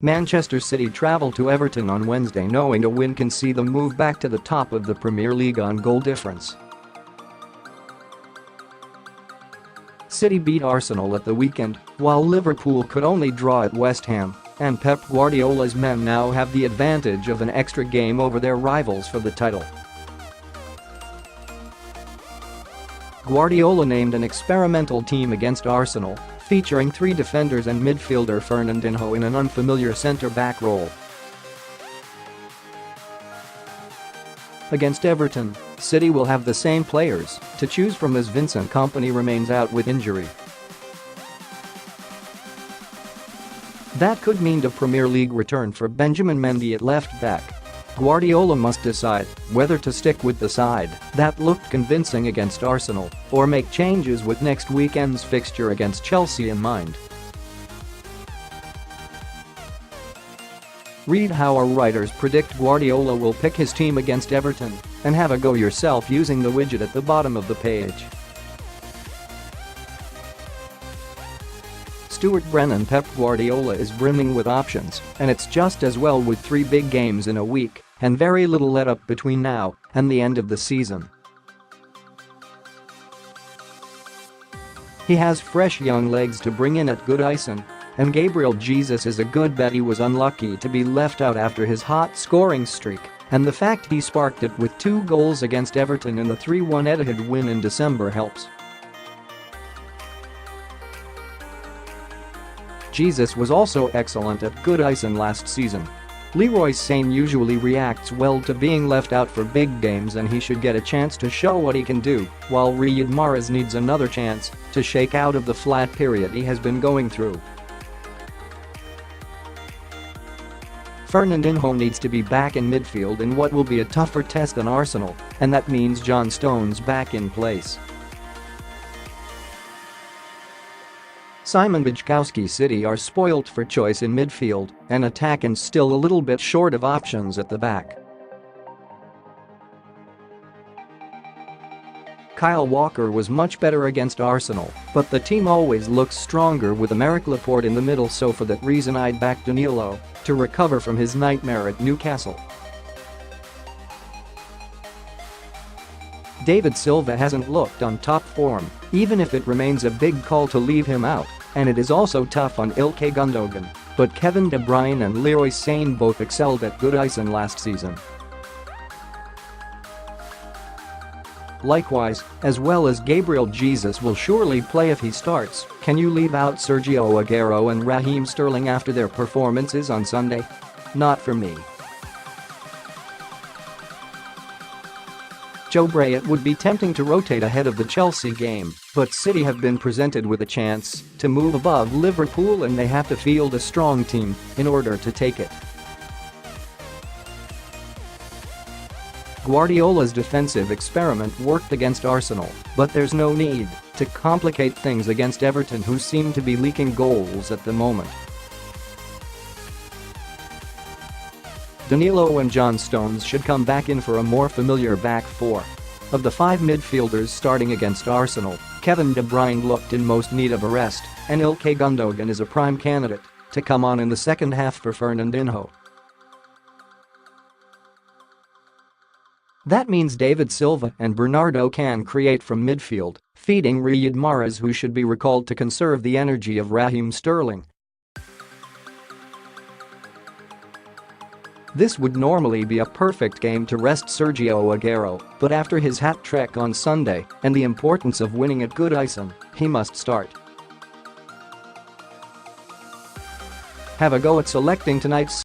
Manchester City travel to Everton on Wednesday knowing a win can see them move back to the top of the Premier League on goal difference. City beat Arsenal at the weekend, while Liverpool could only draw at West Ham, and Pep Guardiola's men now have the advantage of an extra game over their rivals for the title. Guardiola named an experimental team against Arsenal, featuring 3 defenders and midfielder Fernandinho in an unfamiliar centre-back role. Against Everton, City will have the same players to choose from as Vincent Kompany remains out with injury. That could mean a Premier League return for Benjamin Mendy at left back. Guardiola must decide whether to stick with the side that looked convincing against Arsenal or make changes with next weekend's fixture against Chelsea in mind. Read how our writers predict Guardiola will pick his team against Everton and have a go yourself using the widget at the bottom of the page. Stuart Brennan Pep Guardiola is brimming with options, and it's just as well with 3 big games in a week and very little let-up between now and the end of the season. He has fresh young legs to bring in at Goodison, and Gabriel Jesus is a good bet. He was unlucky to be left out after his hot scoring streak, and the fact he sparked it with 2 goals against Everton in the 3-1 Etihad win in December helps. Jesus was also excellent at Goodison last season. Leroy Sane usually reacts well to being left out for big games, and he should get a chance to show what he can do, while Riyad Mahrez needs another chance to shake out of the flat period he has been going through. Fernandinho needs to be back in midfield in what will be a tougher test than Arsenal, and that means John Stones back in place. Bajkowski City are spoilt for choice in midfield and attack, and still a little bit short of options at the back. Kyle Walker was much better against Arsenal, but the team always looks stronger with Aymeric Laporte in the middle, so for that reason I'd back Danilo to recover from his nightmare at Newcastle. David Silva hasn't looked on top form, even if it remains a big call to leave him out, and it is also tough on Ilkay Gundogan, but Kevin De Bruyne and Leroy Sane both excelled at Goodison last season. Likewise, as well as Gabriel Jesus will surely play if he starts. Can you leave out Sergio, Aguero and Raheem Sterling after their performances on Sunday? Not for me. Bray It would be tempting to rotate ahead of the Chelsea game, but City have been presented with a chance to move above Liverpool, and they have to field a strong team in order to take it. Guardiola's defensive experiment worked against Arsenal, but there's no need to complicate things against Everton, who seem to be leaking goals at the moment. Danilo and John Stones should come back in for a more familiar back 4. Of the 5 midfielders starting against Arsenal, Kevin De Bruyne looked in most need of a rest, and Ilkay Gundogan is a prime candidate to come on in the second half for Fernandinho. That means David Silva and Bernardo can create from midfield, feeding Riyad Mahrez, who should be recalled to conserve the energy of Raheem Sterling. This would normally be a perfect game to rest Sergio Aguero, but after his hat-trick on Sunday and the importance of winning at Goodison, he must start. Have a go at selecting tonight's